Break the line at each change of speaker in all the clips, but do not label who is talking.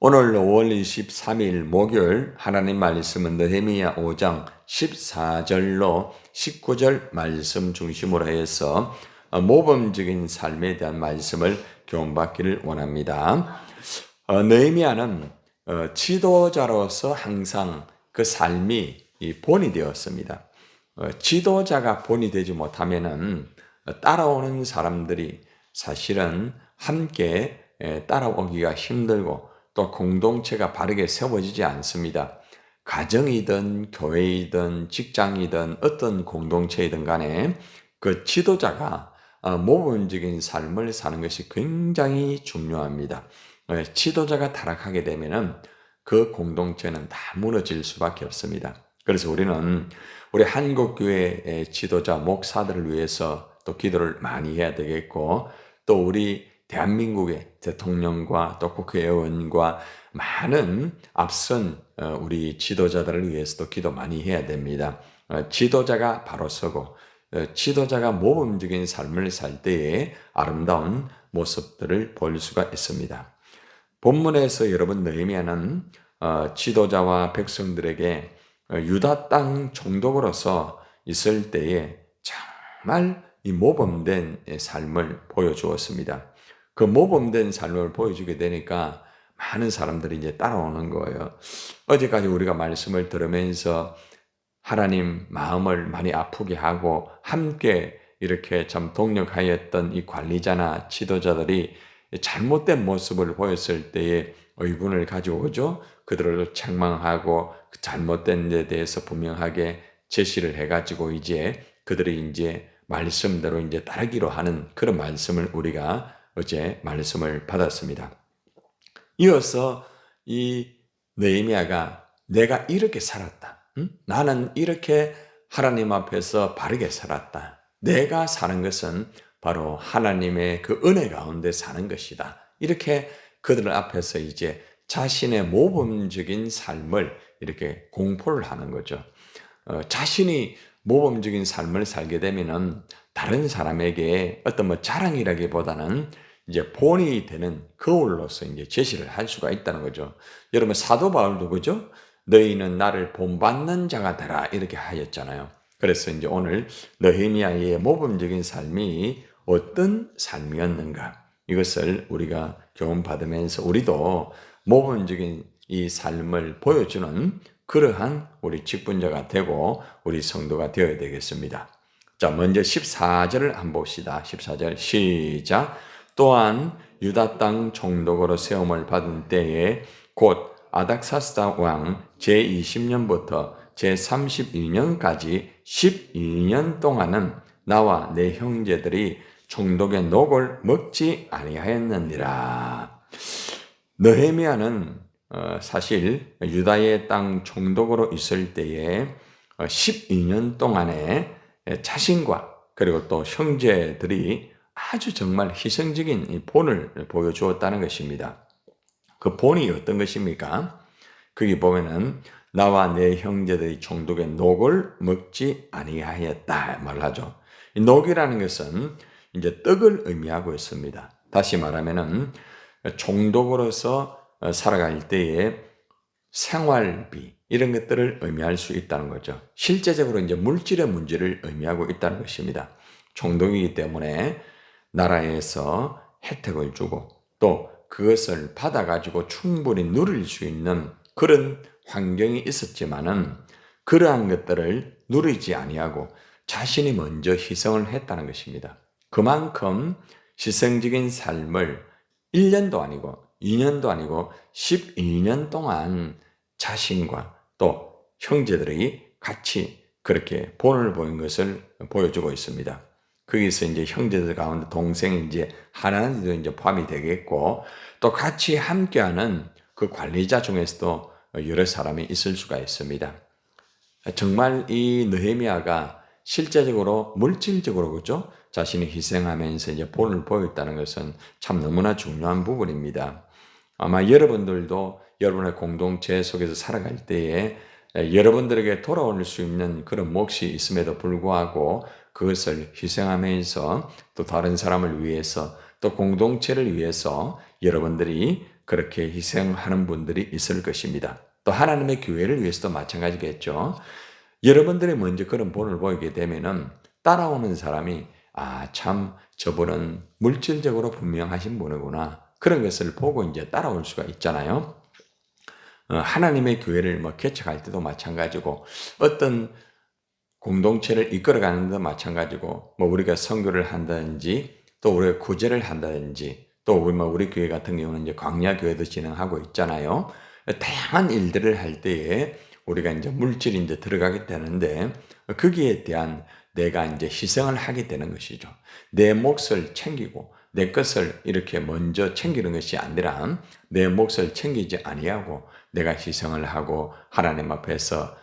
오늘 5월 23일 목요일 하나님 말씀은 느헤미야 5장 14절로 19절 말씀 중심으로 해서 모범적인 삶에 대한 말씀을 교훈받기를 원합니다. 느헤미야는 지도자로서 항상 그 삶이 본이 되었습니다. 지도자가 본이 되지 못하면은 따라오는 사람들이 사실은 함께 따라오기가 힘들고 또 공동체가 바르게 세워지지 않습니다. 가정이든 교회이든 직장이든 어떤 공동체이든 간에 그 지도자가 모범적인 삶을 사는 것이 굉장히 중요합니다. 지도자가 타락하게 되면은 그 공동체는 다 무너질 수밖에 없습니다. 그래서 우리는 우리 한국교회의 지도자 목사들을 위해서 또 기도를 많이 해야 되겠고, 또 우리 대한민국의 대통령과 또 국회의원과 많은 앞선 우리 지도자들을 위해서도 기도 많이 해야 됩니다. 지도자가 바로 서고 지도자가 모범적인 삶을 살 때에 아름다운 모습들을 볼 수가 있습니다. 본문에서 여러분 느헤미야는 지도자와 백성들에게 유다 땅 총독으로서 있을 때에 정말 이 모범된 삶을 보여주었습니다. 그 모범된 삶을 보여주게 되니까 많은 사람들이 이제 따라오는 거예요. 어제까지 우리가 말씀을 들으면서 하나님 마음을 많이 아프게 하고 함께 이렇게 참 동력하였던 이 관리자나 지도자들이 잘못된 모습을 보였을 때에 의분을 가져오죠. 그들을 책망하고 그 잘못된 데 대해서 분명하게 제시를 해가지고 이제 그들이 이제 말씀대로 이제 따르기로 하는 그런 말씀을 우리가 어제 말씀을 받았습니다. 이어서 이 느헤미야가 내가 이렇게 살았다. 나는 이렇게 하나님 앞에서 바르게 살았다. 내가 사는 것은 바로 하나님의 그 은혜 가운데 사는 것이다. 이렇게 그들 앞에서 이제 자신의 모범적인 삶을 이렇게 공포를 하는 거죠. 자신이 모범적인 삶을 살게 되면은 다른 사람에게 어떤 자랑이라기보다는 이제 본이 되는 거울로서 이제 제시를 할 수가 있다는 거죠. 여러분 사도 바울도 그죠? 너희는 나를 본받는 자가 되라 이렇게 하였잖아요. 그래서 이제 오늘 느헤미야의 모범적인 삶이 어떤 삶이었는가 이것을 우리가 교훈 받으면서 우리도 모범적인 이 삶을 보여주는 그러한 우리 직분자가 되고 우리 성도가 되어야 되겠습니다. 자, 먼저 14절을 한번 봅시다. 14절 시작. 또한 유다 땅 총독으로 세움을 받은 때에 곧 아닥사스다 왕 제20년부터 제31년까지 12년 동안은 나와 내 형제들이 총독의 녹을 먹지 아니하였느니라. 느헤미야는 사실 유다의 땅 총독으로 있을 때에 12년 동안에 자신과 그리고 또 형제들이 아주 정말 희생적인 본을 보여주었다는 것입니다. 그 본이 어떤 것입니까? 거기 보면은 나와 내 형제들이 총독의 녹을 먹지 아니하였다 말하죠. 이 녹이라는 것은 이제 떡을 의미하고 있습니다. 다시 말하면은 총독으로서 살아갈 때에 생활비 이런 것들을 의미할 수 있다는 거죠. 실제적으로 이제 물질의 문제를 의미하고 있다는 것입니다. 총독이기 때문에 나라에서 혜택을 주고 또 그것을 받아가지고 충분히 누릴 수 있는 그런 환경이 있었지만은 그러한 것들을 누리지 아니하고 자신이 먼저 희생을 했다는 것입니다. 그만큼 희생적인 삶을 1년도 아니고 2년도 아니고 12년 동안 자신과 또 형제들이 같이 그렇게 본을 보인 것을 보여주고 있습니다. 거기서 이제 형제들 가운데 동생이 이제 하나님도 이제 포함이 되겠고 또 같이 함께하는 그 관리자 중에서도 여러 사람이 있을 수가 있습니다. 정말 이 느헤미야가 실제적으로 물질적으로 그죠? 자신이 희생하면서 이제 본을 보였다는 것은 참 너무나 중요한 부분입니다. 아마 여러분들도 여러분의 공동체 속에서 살아갈 때에 여러분들에게 돌아올 수 있는 그런 몫이 있음에도 불구하고 그것을 희생하면서 또 다른 사람을 위해서 또 공동체를 위해서 여러분들이 그렇게 희생하는 분들이 있을 것입니다. 또 하나님의 교회를 위해서도 마찬가지겠죠. 여러분들이 먼저 그런 본을 보이게 되면은 따라오는 사람이 참 저분은 물질적으로 분명하신 분이구나. 그런 것을 보고 이제 따라올 수가 있잖아요. 하나님의 교회를 개척할 때도 마찬가지고 어떤 공동체를 이끌어가는 데도 마찬가지고 우리가 선교를 한다든지 또 우리가 구제를 한다든지 또 우리 교회 같은 경우는 이제 광야 교회도 진행하고 있잖아요. 다양한 일들을 할 때에 우리가 이제 물질이 이제 들어가게 되는데 거기에 대한 내가 이제 희생을 하게 되는 것이죠. 내 몫을 챙기고 내 것을 이렇게 먼저 챙기는 것이 아니라 내 몫을 챙기지 아니하고 내가 희생을 하고 하나님 앞에서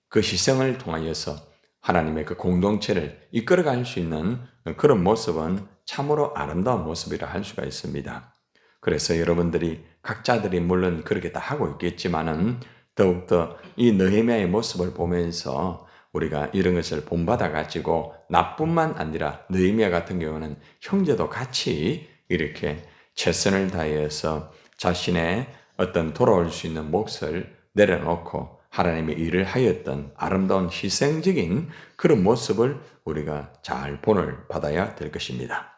그 희생을 통하여서 하나님의 그 공동체를 이끌어갈 수 있는 그런 모습은 참으로 아름다운 모습이라 할 수가 있습니다. 그래서 여러분들이 각자들이 물론 그렇게 다 하고 있겠지만은 더욱더 이 느헤미야의 모습을 보면서 우리가 이런 것을 본받아 가지고 나뿐만 아니라 느헤미야 같은 경우는 형제도 같이 이렇게 최선을 다해서 자신의 어떤 돌아올 수 있는 몫을 내려놓고 하나님의 일을 하였던 아름다운 희생적인 그런 모습을 우리가 잘 본을 받아야 될 것입니다.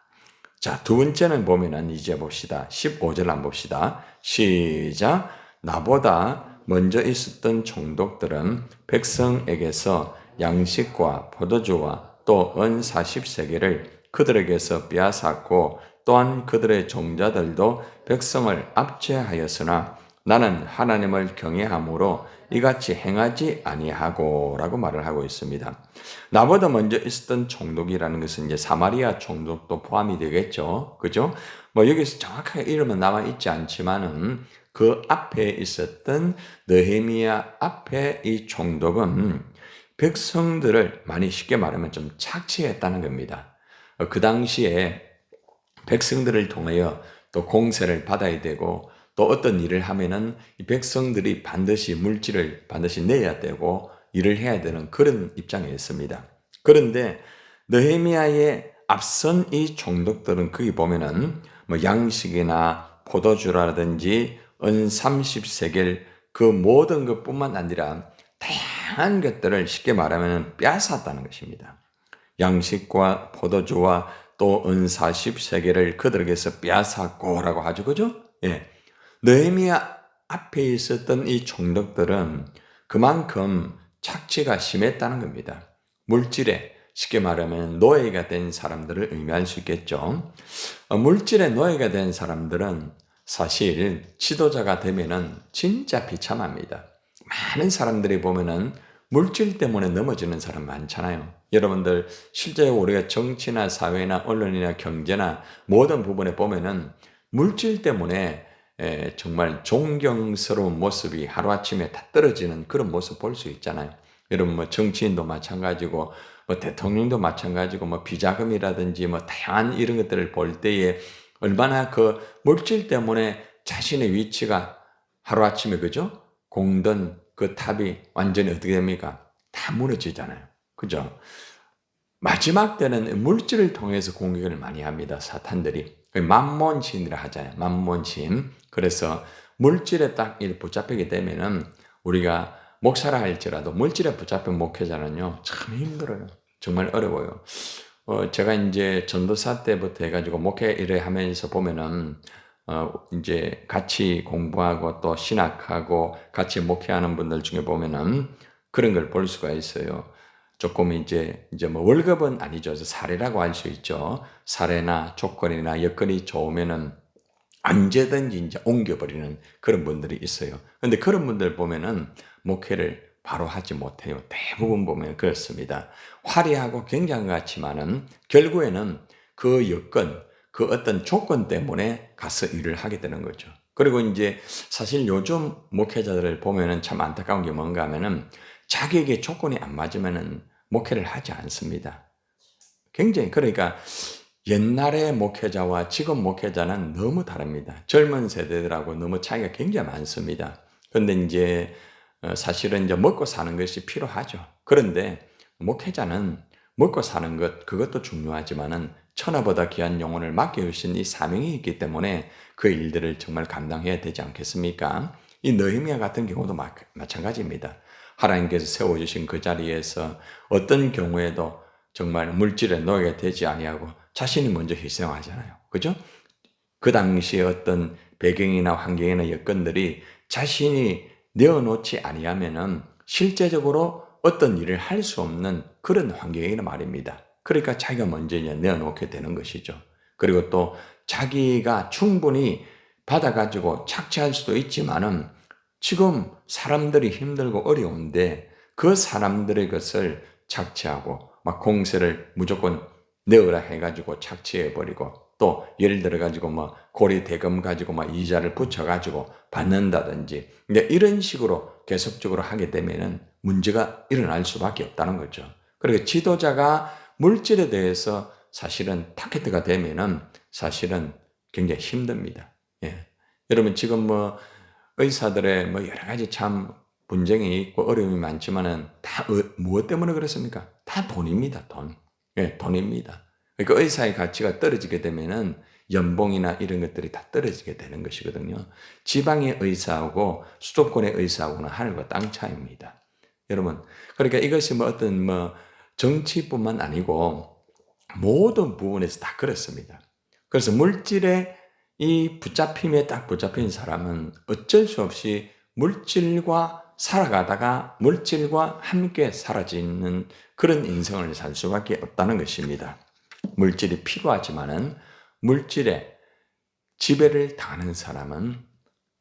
자, 두 번째는 보면은 이제 봅시다. 15절 한번 봅시다. 시작. 나보다 먼저 있었던 총독들은 백성에게서 양식과 포도주와 또 은 40세겔을 그들에게서 빼앗았고 또한 그들의 종자들도 백성을 압제하였으나 나는 하나님을 경외함으로 이같이 행하지 아니하고 라고 말을 하고 있습니다. 나보다 먼저 있었던 총독이라는 것은 이제 사마리아 총독도 포함이 되겠죠. 그죠? 여기서 정확하게 이름은 남아 있지 않지만은 그 앞에 있었던 느헤미야 앞에 이 총독은 백성들을 많이 쉽게 말하면 좀 착취했다는 겁니다. 그 당시에 백성들을 통하여 또 공세를 받아야 되고 또 어떤 일을 하면은 이 백성들이 반드시 물질을 반드시 내야 되고 일을 해야 되는 그런 입장에 있습니다. 그런데 느헤미야의 앞선 이 총독들은 거기 보면은 양식이나 포도주라든지 은 30세겔 그 모든 것뿐만 아니라 다양한 것들을 쉽게 말하면 빼앗았다는 것입니다. 양식과 포도주와 또 은 40세겔을 그들에게서 빼앗았고라고 하죠. 그죠? 예. 느헤미야 앞에 있었던 이 총독들은 그만큼 착취가 심했다는 겁니다. 물질에 쉽게 말하면 노예가 된 사람들을 의미할 수 있겠죠. 물질의 노예가 된 사람들은 사실 지도자가 되면은 진짜 비참합니다. 많은 사람들이 보면은 물질 때문에 넘어지는 사람 많잖아요. 여러분들 실제 우리가 정치나 사회나 언론이나 경제나 모든 부분에 보면은 물질 때문에 정말 존경스러운 모습이 하루아침에 다 떨어지는 그런 모습 볼 수 있잖아요. 여러분 정치인도 마찬가지고 대통령도 마찬가지고 비자금이라든지 다양한 이런 것들을 볼 때에 얼마나 그 물질 때문에 자신의 위치가 하루아침에 그죠? 공던 그 탑이 완전히 어떻게 됩니까? 다 무너지잖아요. 그죠? 마지막 때는 물질을 통해서 공격을 많이 합니다. 사탄들이. 만몬신이라 하잖아요. 만몬신. 그래서 물질에 딱 붙잡히게 되면은 우리가 목사라 할지라도 물질에 붙잡힌 목회자는요, 참 힘들어요. 정말 어려워요. 제가 이제 전도사 때부터 해가지고 목회 일을 하면서 보면은, 이제 같이 공부하고 또 신학하고 같이 목회하는 분들 중에 보면은 그런 걸 볼 수가 있어요. 조금 이제 월급은 아니죠. 사례라고 할 수 있죠. 사례나 조건이나 여건이 좋으면은 언제든지 이제 옮겨버리는 그런 분들이 있어요. 근데 그런 분들 보면은 목회를 바로 하지 못해요. 대부분 보면 그렇습니다. 화려하고 굉장한 것 같지만은 결국에는 그 여건, 그 어떤 조건 때문에 가서 일을 하게 되는 거죠. 그리고 이제 사실 요즘 목회자들을 보면은 참 안타까운 게 뭔가 하면은 자기에게 조건이 안 맞으면은 목회를 하지 않습니다. 굉장히 그러니까 옛날의 목회자와 지금 목회자는 너무 다릅니다. 젊은 세대들하고 너무 차이가 굉장히 많습니다. 그런데 이제 사실은 이제 먹고 사는 것이 필요하죠. 그런데 목회자는 먹고 사는 것 그것도 중요하지만은 천하보다 귀한 영혼을 맡겨주신 이 사명이 있기 때문에 그 일들을 정말 감당해야 되지 않겠습니까? 이 느헤미야 같은 경우도 마찬가지입니다. 하나님께서 세워주신 그 자리에서 어떤 경우에도 정말 물질의 노예가 되지 아니하고 자신이 먼저 희생하잖아요. 그죠? 그 당시에 어떤 배경이나 환경이나 여건들이 자신이 내어놓지 아니하면은 실제적으로 어떤 일을 할 수 없는 그런 환경이란 말입니다. 그러니까 자기가 먼저 이제 내어놓게 되는 것이죠. 그리고 또 자기가 충분히 받아가지고 착취할 수도 있지만은 지금 사람들이 힘들고 어려운데 그 사람들의 것을 착취하고 막 공세를 무조건 내어라 해가지고 착취해버리고 또 예를 들어가지고 뭐 고리 대금 가지고 막 이자를 붙여가지고 받는다든지 이런 식으로 계속적으로 하게 되면은 문제가 일어날 수밖에 없다는 거죠. 그리고 지도자가 물질에 대해서 사실은 타겟가 되면은 사실은 굉장히 힘듭니다. 예. 여러분 지금 뭐 의사들의 뭐 여러 가지 참 분쟁이 있고 어려움이 많지만은 다 무엇 때문에 그렇습니까? 다 돈입니다. 돈. 예, 돈입니다. 그러니까 의사의 가치가 떨어지게 되면은 연봉이나 이런 것들이 다 떨어지게 되는 것이거든요. 지방의 의사하고 수도권의 의사하고는 하늘과 땅 차이입니다. 여러분, 그러니까 이것이 뭐 어떤 뭐 정치뿐만 아니고 모든 부분에서 다 그렇습니다. 그래서 물질의 이 붙잡힘에 딱 붙잡힌 사람은 어쩔 수 없이 물질과 살아가다가 물질과 함께 사라지는 그런 인생을 살 수밖에 없다는 것입니다. 물질이 필요하지만은 물질에 지배를 당하는 사람은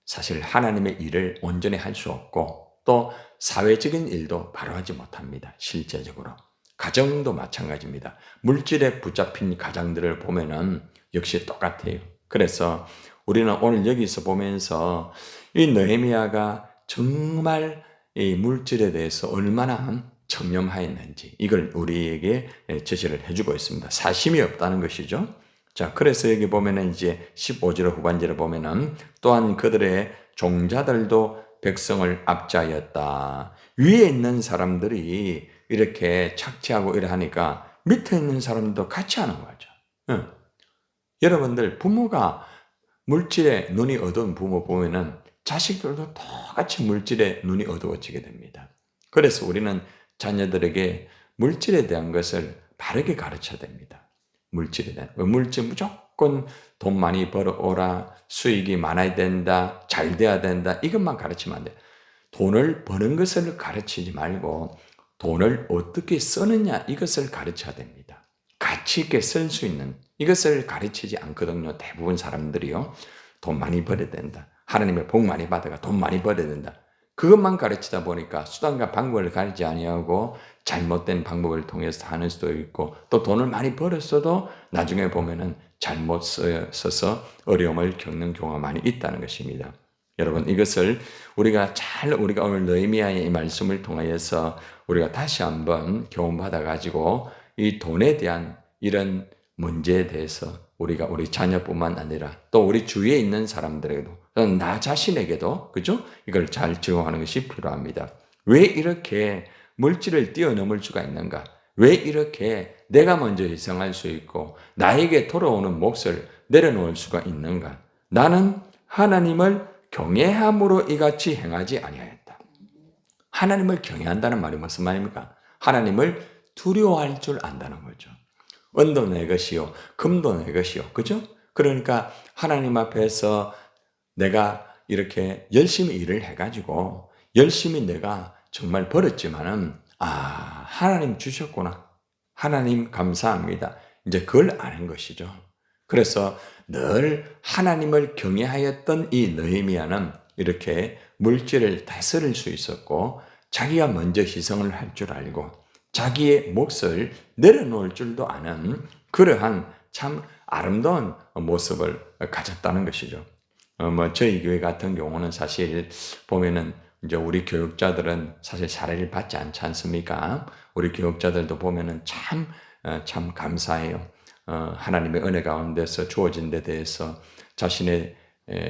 사실 하나님의 일을 온전히 할 수 없고 또 사회적인 일도 바로 하지 못합니다. 실제적으로. 가정도 마찬가지입니다. 물질에 붙잡힌 가정들을 보면은 역시 똑같아요. 그래서 우리는 오늘 여기서 보면서 이 느헤미야가 정말 이 물질에 대해서 얼마나 청렴하였는지 이걸 우리에게 제시를 해주고 있습니다. 사심이 없다는 것이죠. 자, 그래서 여기 보면은 이제 15절 후반절에 보면은 또한 그들의 종자들도 백성을 압제하였다. 위에 있는 사람들이 이렇게 착취하고 이러하니까 밑에 있는 사람들도 같이 하는 거죠. 응. 여러분들 부모가 물질에 눈이 어두운 부모 보면은 자식들도 똑같이 물질에 눈이 어두워지게 됩니다. 그래서 우리는 자녀들에게 물질에 대한 것을 바르게 가르쳐야 됩니다. 물질에 대한 물질 무조건 돈 많이 벌어오라, 수익이 많아야 된다, 잘 돼야 된다 이것만 가르치면 안 돼. 돈을 버는 것을 가르치지 말고 돈을 어떻게 쓰느냐 이것을 가르쳐야 됩니다. 가치 있게 쓸 수 있는 이것을 가르치지 않거든요. 대부분 사람들이요. 돈 많이 벌어야 된다. 하나님의 복 많이 받아가 돈 많이 벌어야 된다. 그것만 가르치다 보니까 수단과 방법을 가르치지 아니하고 잘못된 방법을 통해서 하는 수도 있고 또 돈을 많이 벌었어도 나중에 보면은 잘못 써서 어려움을 겪는 경우가 많이 있다는 것입니다. 여러분 이것을 우리가 오늘 느헤미야의 말씀을 통하여서 우리가 다시 한번 교훈받아 가지고 이 돈에 대한 이런 문제에 대해서 우리가 우리 자녀뿐만 아니라 또 우리 주위에 있는 사람들에게도 나 자신에게도 그죠? 이걸 잘 적용하는 것이 필요합니다. 왜 이렇게 물질을 뛰어넘을 수가 있는가? 왜 이렇게 내가 먼저 희생할 수 있고 나에게 돌아오는 몫을 내려놓을 수가 있는가? 나는 하나님을 경외함으로 이같이 행하지 아니하였다. 하나님을 경외한다는 말이 무슨 말입니까? 하나님을 두려워할 줄 안다는 거죠. 은도 내 것이요, 금도 내 것이요. 그죠? 그러니까 하나님 앞에서 내가 이렇게 열심히 일을 해가지고 열심히 내가 정말 벌었지만은 하나님 주셨구나. 하나님 감사합니다. 이제 그걸 아는 것이죠. 그래서 늘 하나님을 경외하였던 이 느헤미야는 이렇게 물질을 다스릴 수 있었고 자기가 먼저 희생을 할 줄 알고 자기의 몫을 내려놓을 줄도 아는 그러한 참 아름다운 모습을 가졌다는 것이죠. 저희 교회 같은 경우는 사실 보면은 이제 우리 교육자들은 사실 사례를 받지 않지 않습니까? 우리 교육자들도 보면은 참 감사해요. 하나님의 은혜 가운데서 주어진 데 대해서 자신의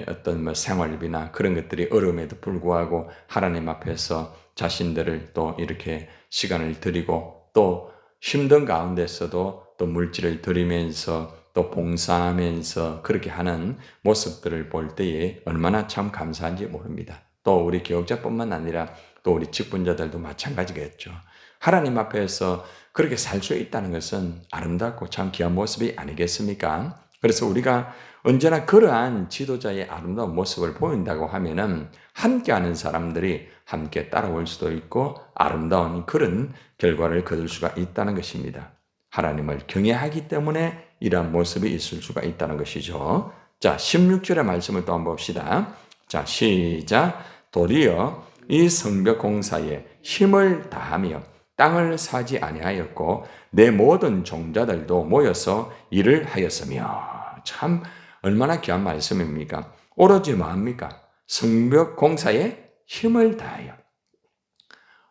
어떤 뭐 생활비나 그런 것들이 어려움에도 불구하고 하나님 앞에서 자신들을 또 이렇게 시간을 드리고 또 힘든 가운데서도 또 물질을 드리면서 또 봉사하면서 그렇게 하는 모습들을 볼 때에 얼마나 참 감사한지 모릅니다. 또 우리 교역자뿐만 아니라 또 우리 직분자들도 마찬가지겠죠. 하나님 앞에서 그렇게 살 수 있다는 것은 아름답고 참 귀한 모습이 아니겠습니까? 그래서 우리가 언제나 그러한 지도자의 아름다운 모습을 보인다고 하면은 함께하는 사람들이 함께 따라올 수도 있고 아름다운 그런 결과를 거둘 수가 있다는 것입니다. 하나님을 경외하기 때문에 이러한 모습이 있을 수가 있다는 것이죠. 자, 16절의 말씀을 또 한번 봅시다. 자, 시작. 도리어 이 성벽 공사에 힘을 다하며 땅을 사지 아니하였고 내 모든 종자들도 모여서 일을 하였으며. 참 얼마나 귀한 말씀입니까? 오로지 뭐합니까? 성벽 공사에 힘을 다하여.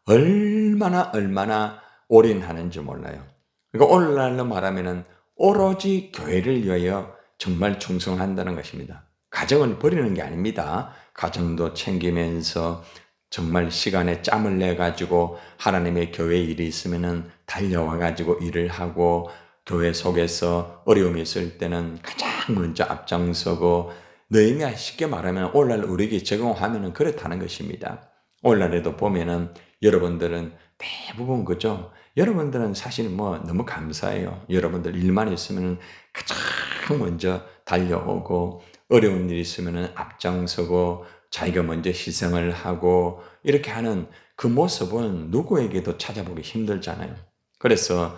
얼마나 올인하는지 몰라요. 그러니까 오늘날로 말하면은 오로지 교회를 위하여 정말 충성한다는 것입니다. 가정을 버리는 게 아닙니다. 가정도 챙기면서 정말 시간에 짬을 내 가지고 하나님의 교회 일이 있으면은 달려와 가지고 일을 하고 교회 속에서 어려움이 있을 때는 가장 먼저 앞장서고 느헤미야 쉽게 말하면 오늘날 우리에게 적용하면은 그렇다는 것입니다. 오늘날에도 보면은 여러분들은 대부분 그죠? 여러분들은 사실 뭐 너무 감사해요. 여러분들 일만 있으면 가장 먼저 달려오고 어려운 일이 있으면 앞장서고 자기가 먼저 희생을 하고 이렇게 하는 그 모습은 누구에게도 찾아보기 힘들잖아요. 그래서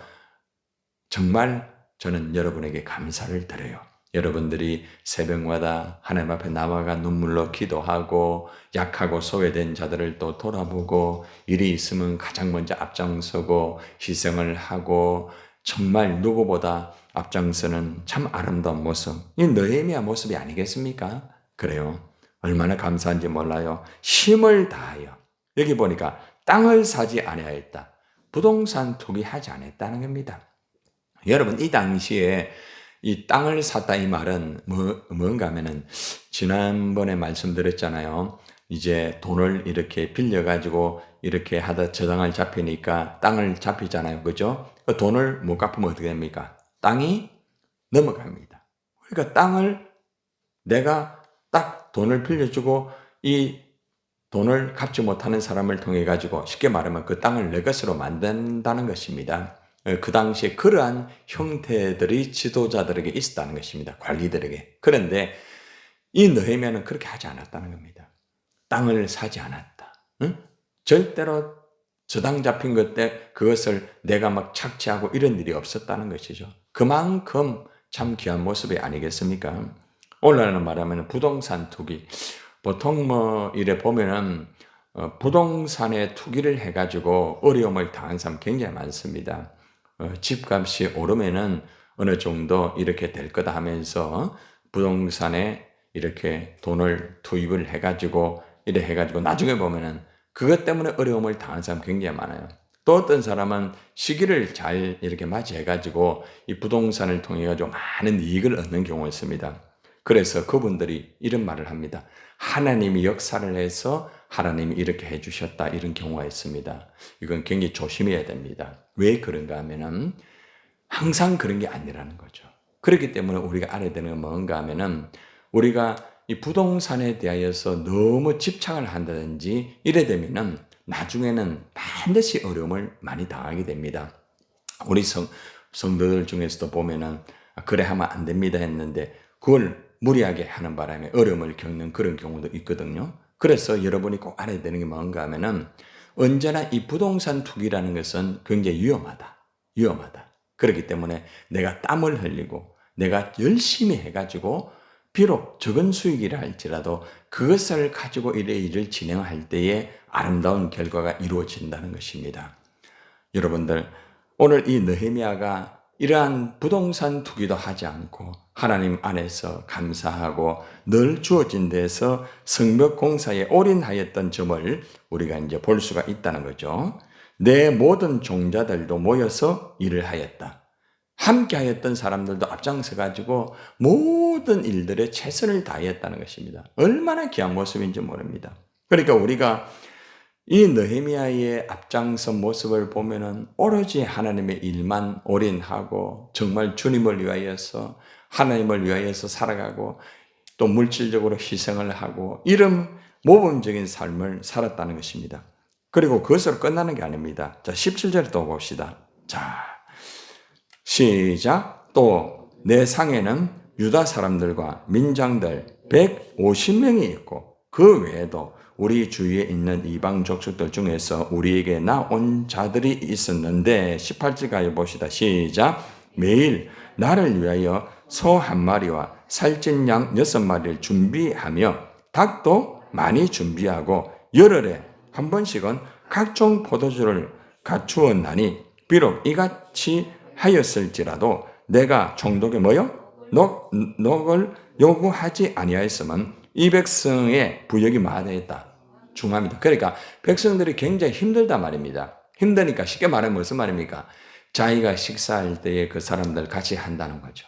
정말 저는 여러분에게 감사를 드려요. 여러분들이 새벽마다 하나님 앞에 나와가 눈물로 기도하고 약하고 소외된 자들을 또 돌아보고 일이 있으면 가장 먼저 앞장서고 희생을 하고 정말 누구보다 앞장서는 참 아름다운 모습. 이 느헤미야 모습이 아니겠습니까? 그래요. 얼마나 감사한지 몰라요. 힘을 다하여. 여기 보니까 땅을 사지 아니하였다. 부동산 투기하지 않았다는 겁니다. 여러분 이 당시에 이 땅을 샀다 이 말은 뭔가 하면은 지난번에 말씀드렸잖아요. 이제 돈을 이렇게 빌려가지고 이렇게 하다 저당을 잡히니까 땅을 잡히잖아요. 그죠? 그 돈을 못 갚으면 어떻게 됩니까? 땅이 넘어갑니다. 그러니까 땅을 내가 딱 돈을 빌려주고 이 돈을 갚지 못하는 사람을 통해 가지고 쉽게 말하면 그 땅을 내 것으로 만든다는 것입니다. 그 당시에 그러한 형태들이 지도자들에게 있었다는 것입니다. 관리들에게. 그런데 이 느헤미야는 그렇게 하지 않았다는 겁니다. 땅을 사지 않았다. 응? 절대로 저당 잡힌 것 때 그것을 내가 막 착취하고 이런 일이 없었다는 것이죠. 그만큼 참 귀한 모습이 아니겠습니까? 오늘날은 말하면 부동산 투기. 보통 뭐 이래 보면은 부동산에 투기를 해가지고 어려움을 당한 사람 굉장히 많습니다. 집값이 오르면은 어느 정도 이렇게 될 거다 하면서 부동산에 이렇게 돈을 투입을 해가지고 이래 해가지고 나중에 보면은 그것 때문에 어려움을 당한 사람 굉장히 많아요. 또 어떤 사람은 시기를 잘 이렇게 맞이해가지고 이 부동산을 통해 가지고 많은 이익을 얻는 경우가 있습니다. 그래서 그분들이 이런 말을 합니다. 하나님이 역사를 해서 하나님이 이렇게 해주셨다 이런 경우가 있습니다. 이건 굉장히 조심해야 됩니다. 왜 그런가 하면은 항상 그런 게 아니라는 거죠. 그렇기 때문에 우리가 알아야 되는 건 뭔가 하면은 우리가 이 부동산에 대하여서 너무 집착을 한다든지 이래 되면은 나중에는 반드시 어려움을 많이 당하게 됩니다. 우리 성도들 중에서도 보면은 그래 하면 안 됩니다 했는데 그걸 무리하게 하는 바람에 어려움을 겪는 그런 경우도 있거든요. 그래서 여러분이 꼭 알아야 되는 게 뭔가 하면은 언제나 이 부동산 투기라는 것은 굉장히 위험하다. 그렇기 때문에 내가 땀을 흘리고 내가 열심히 해가지고 비록 적은 수익이라 할지라도 그것을 가지고 일을 진행할 때에 아름다운 결과가 이루어진다는 것입니다. 여러분들 오늘 이 느헤미야가 이러한 부동산 투기도 하지 않고 하나님 안에서 감사하고 늘 주어진 데서 성벽 공사에 올인하였던 점을 우리가 이제 볼 수가 있다는 거죠. 내 모든 종자들도 모여서 일을 하였다. 함께 하였던 사람들도 앞장서 가지고 모든 일들에 최선을 다했다는 것입니다. 얼마나 귀한 모습인지 모릅니다. 그러니까 우리가 이 느헤미야의 앞장선 모습을 보면은 오로지 하나님의 일만 올인하고 정말 주님을 위하여서 하나님을 위하여서 살아가고 또 물질적으로 희생을 하고 이런 모범적인 삶을 살았다는 것입니다. 그리고 그것으로 끝나는 게 아닙니다. 자, 17절 또 봅시다. 자, 시작. 또 내 상에는 유다 사람들과 민장들 150명이 있고 그 외에도 우리 주위에 있는 이방 족속들 중에서 우리에게 나온 자들이 있었는데 18절까지 봅시다. 시작. 매일 나를 위하여 소 한 마리와 살찐 양 6마리를 준비하며 닭도 많이 준비하고 열흘에 한 번씩은 각종 포도주를 갖추었나니 비록 이같이 하였을지라도 내가 총독에 뭐요? 녹을 요구하지 아니하였으면 이 백성의 부역이 많아졌다. 중합니다. 그러니까 백성들이 굉장히 힘들다 말입니다. 힘드니까 쉽게 말하면 무슨 말입니까? 자기가 식사할 때에 그 사람들 같이 한다는 거죠.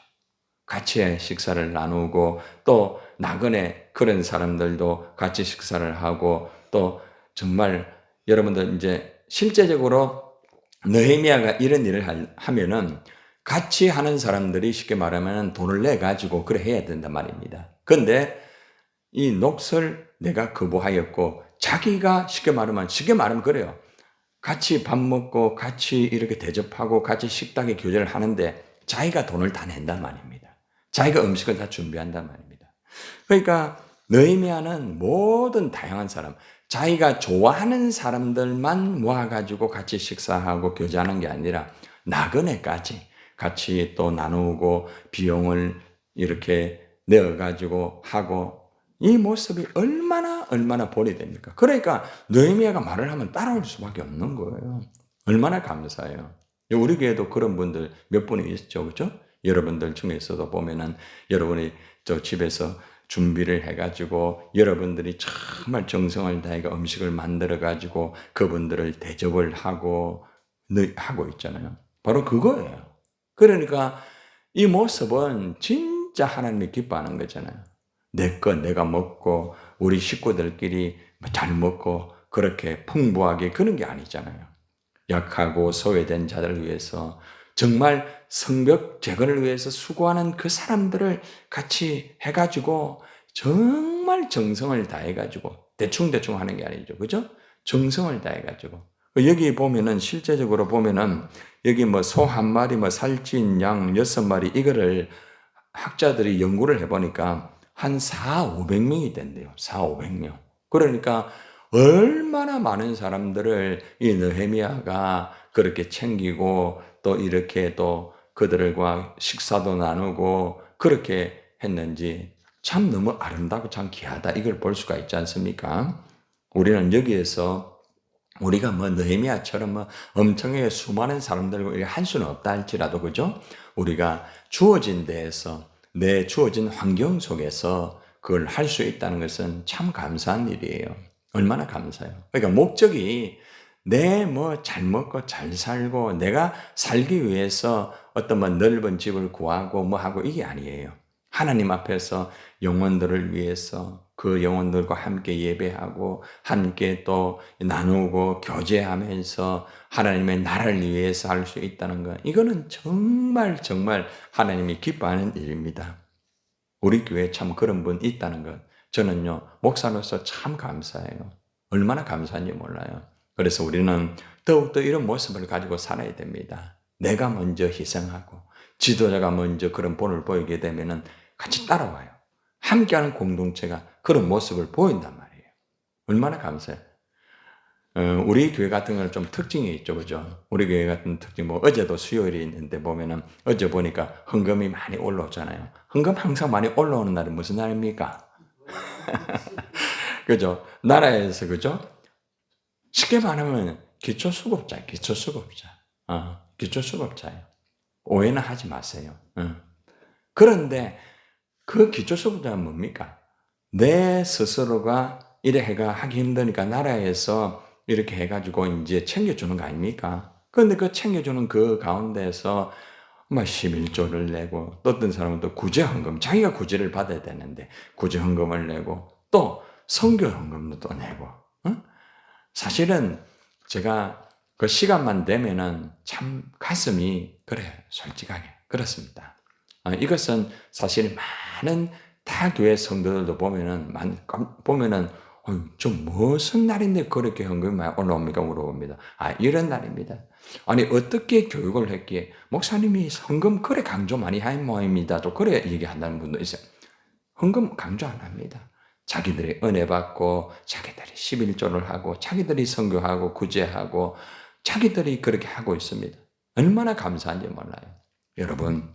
같이 식사를 나누고 또 나그네 그런 사람들도 같이 식사를 하고 또 정말 여러분들 이제 실제적으로 느헤미야가 이런 일을 하면은 같이 하는 사람들이 쉽게 말하면 돈을 내 가지고 그래 해야 된단 말입니다. 그런데 이 녹슬 내가 거부하였고 자기가 쉽게 말하면 그래요. 같이 밥 먹고 같이 이렇게 대접하고 같이 식탁에 교제를 하는데 자기가 돈을 다 낸단 말입니다. 자기가 음식을 다 준비한단 말입니다. 그러니까 느헤미야는 모든 다양한 사람, 자기가 좋아하는 사람들만 모아가지고 같이 식사하고 교제하는 게 아니라 나그네까지 같이 또 나누고 비용을 이렇게 내어가지고 하고 이 모습이 얼마나 본이 됩니까? 그러니까 느헤미야가 말을 하면 따라올 수밖에 없는 거예요. 얼마나 감사해요. 우리 교회도 그런 분들 몇 분이 있죠, 그렇죠? 여러분들 중에서도 보면은 여러분이 저 집에서 준비를 해가지고 여러분들이 정말 정성을 다해 음식을 만들어가지고 그분들을 대접을 하고 있잖아요. 바로 그거예요. 그러니까 이 모습은 진짜 하나님이 기뻐하는 거잖아요. 내 것 내가 먹고 우리 식구들끼리 잘 먹고 그렇게 풍부하게 그런 게 아니잖아요. 약하고 소외된 자들을 위해서 정말 성벽 재건을 위해서 수고하는 그 사람들을 같이 해가지고 정말 정성을 다해가지고 대충 하는 게 아니죠. 그죠? 정성을 다해가지고. 여기 보면은 실제적으로 보면은 여기 뭐 소 한 마리, 뭐 살찐 양 6마리 이거를 학자들이 연구를 해보니까 한 500명이 된대요. 500명. 그러니까 얼마나 많은 사람들을 이 느헤미야가 그렇게 챙기고 또 이렇게 또 그들과 식사도 나누고 그렇게 했는지 참 너무 아름답고 참 귀하다. 이걸 볼 수가 있지 않습니까? 우리는 여기에서 우리가 뭐 느헤미야처럼 뭐 엄청나게 수많은 사람들과 할 수는 없다 할지라도 그죠? 우리가 주어진 데에서 내 주어진 환경 속에서 그걸 할 수 있다는 것은 참 감사한 일이에요. 얼마나 감사해요. 그러니까 목적이 내 뭐 잘 먹고 잘 살고 내가 살기 위해서 어떤 뭐 넓은 집을 구하고 뭐 하고 이게 아니에요. 하나님 앞에서 영혼들을 위해서 그 영혼들과 함께 예배하고 함께 또 나누고 교제하면서 하나님의 나라를 위해서 할 수 있다는 것. 이거는 정말 하나님이 기뻐하는 일입니다. 우리 교회에 참 그런 분 있다는 것. 저는요, 목사로서 참 감사해요. 얼마나 감사한지 몰라요. 그래서 우리는 더욱더 이런 모습을 가지고 살아야 됩니다. 내가 먼저 희생하고 지도자가 먼저 그런 본을 보이게 되면은 같이 따라와요. 함께하는 공동체가 그런 모습을 보인단 말이에요. 얼마나 감사해요. 우리 교회 같은 경우는 좀 특징이 있죠, 그죠? 우리 교회 같은 특징, 뭐, 어제도 수요일이 있는데 보면은, 어제 보니까 헌금이 많이 올라오잖아요. 헌금 항상 많이 올라오는 날은 무슨 날입니까? 그죠? 나라에서, 그죠? 쉽게 말하면, 기초수급자예요. 기초수급자예요. 오해는 하지 마세요. 그런데, 그 기초수급자는 뭡니까? 내 스스로가 이래 해가 하기 힘드니까 나라에서 이렇게 해가지고 이제 챙겨주는 거 아닙니까? 그런데 그 챙겨주는 그 가운데서 막 11조를 내고 또 어떤 사람은 또 구제헌금, 자기가 구제를 받아야 되는데 구제헌금을 내고 또 선교헌금도 또 내고 사실은 제가 그 시간만 되면은 참 가슴이 솔직하게 그렇습니다. 이것은 사실 많은 타교회 성도들도 보면은 저 무슨 날인데 그렇게 헌금이 많이 올라옵니까? 물어봅니다. 이런 날입니다. 아니 어떻게 교육을 했기에 목사님이 헌금 그래 강조 많이 한 모양입니다. 또 그래 얘기한다는 분도 있어요. 헌금 강조 안 합니다. 자기들이 은혜 받고 자기들이 11조를 하고 자기들이 선교하고 구제하고 자기들이 그렇게 하고 있습니다. 얼마나 감사한지 몰라요. 여러분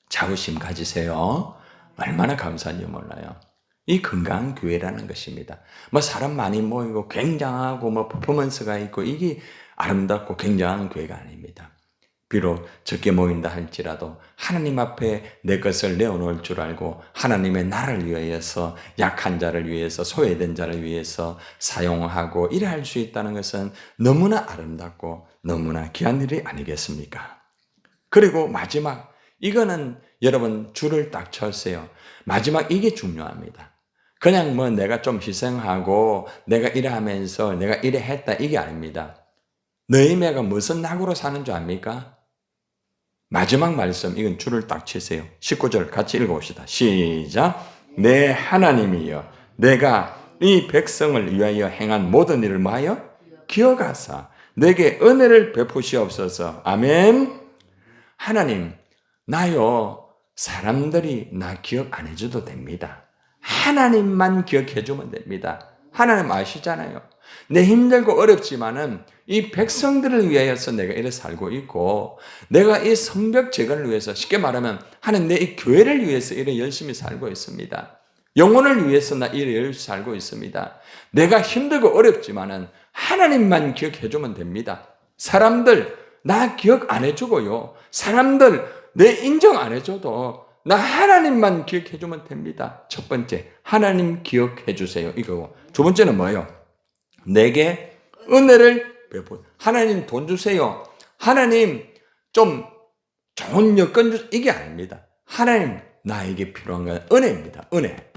자부심 가지세요. 얼마나 감사한지 몰라요. 이 건강한 교회라는 것입니다. 사람 많이 모이고 굉장하고 퍼포먼스가 있고 이게 아름답고 굉장한 교회가 아닙니다. 비록 적게 모인다 할지라도 하나님 앞에 내 것을 내어놓을 줄 알고 하나님의 나를 위해서 약한 자를 위해서 소외된 자를 위해서 사용하고 일할 수 있다는 것은 너무나 아름답고 너무나 귀한 일이 아니겠습니까? 그리고 마지막 이거는 여러분 줄을 딱 쳤어요. 마지막 이게 중요합니다. 그냥 내가 좀 희생하고 내가 일하면서 내가 이래 했다 이게 아닙니다. 느헤미야가 무슨 낙으로 사는 줄 압니까? 마지막 말씀 이건 줄을 딱 치세요. 19절 같이 읽어봅시다. 시작. 내 하나님이여 내가 이 백성을 위하여 행한 모든 일을 뭐하여? 기억하사 내게 은혜를 베푸시옵소서. 아멘. 하나님 나요 사람들이 나 기억 안 해줘도 됩니다. 하나님만 기억해 주면 됩니다. 하나님 아시잖아요. 내 힘들고 어렵지만은 이 백성들을 위하여서 내가 이래 살고 있고 내가 이 성벽 재건을 위해서 쉽게 말하면 하나님 내 이 교회를 위해서 이래 열심히 살고 있습니다. 영혼을 위해서 나 이래 열심히 살고 있습니다. 내가 힘들고 어렵지만은 하나님만 기억해 주면 됩니다. 사람들 나 기억 안 해주고요. 사람들 내 인정 안 해줘도 나 하나님만 기억해 주면 됩니다. 첫 번째 하나님 기억해 주세요 이거고 두 번째는 뭐예요? 내게 은혜를 베푸. 하나님 돈 주세요. 하나님 좀 좋은 여건 주세요. 이게 아닙니다. 하나님 나에게 필요한 건 은혜입니다. 은혜.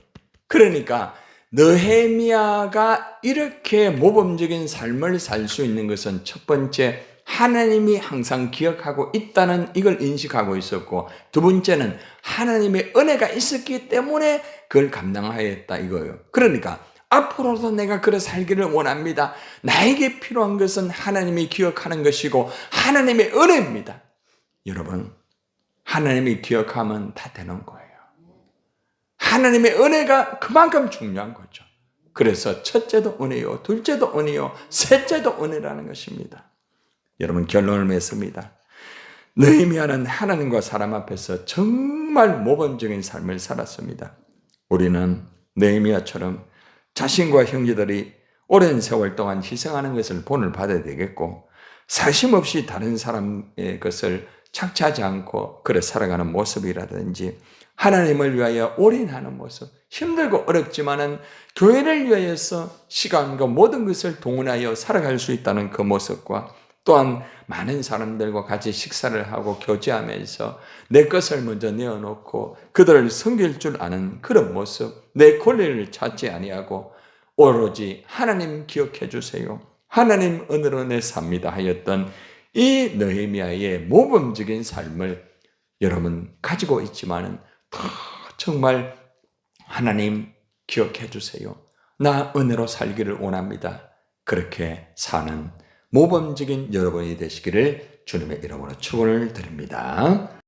그러니까 느헤미야가 이렇게 모범적인 삶을 살 수 있는 것은 첫 번째 하나님이 항상 기억하고 있다는 이걸 인식하고 있었고 두 번째는 하나님의 은혜가 있었기 때문에 그걸 감당하였다 이거예요. 그러니까 앞으로도 내가 그래 살기를 원합니다. 나에게 필요한 것은 하나님이 기억하는 것이고 하나님의 은혜입니다. 여러분 하나님이 기억하면 다 되는 거예요. 하나님의 은혜가 그만큼 중요한 거죠. 그래서 첫째도 은혜요, 둘째도 은혜요, 셋째도 은혜라는 것입니다. 여러분 결론을 맺습니다. 느헤미야는 하나님과 사람 앞에서 정말 모범적인 삶을 살았습니다. 우리는 느헤미야처럼 자신과 형제들이 오랜 세월 동안 희생하는 것을 본을 받아야 되겠고 사심 없이 다른 사람의 것을 착취하지 않고 그래 살아가는 모습이라든지 하나님을 위하여 올인하는 모습, 힘들고 어렵지만은 교회를 위하여서 시간과 모든 것을 동원하여 살아갈 수 있다는 그 모습과 또한 많은 사람들과 같이 식사를 하고 교제하면서 내 것을 먼저 내어놓고 그들을 섬길 줄 아는 그런 모습, 내 권리를 찾지 아니하고 오로지 하나님 기억해 주세요. 하나님 은혜로 내 삽니다 하였던 이 느헤미야의 모범적인 삶을 여러분 가지고 있지만은 정말 하나님 기억해 주세요. 나 은혜로 살기를 원합니다. 그렇게 사는 모범적인 여러분이 되시기를 주님의 이름으로 축원을 드립니다.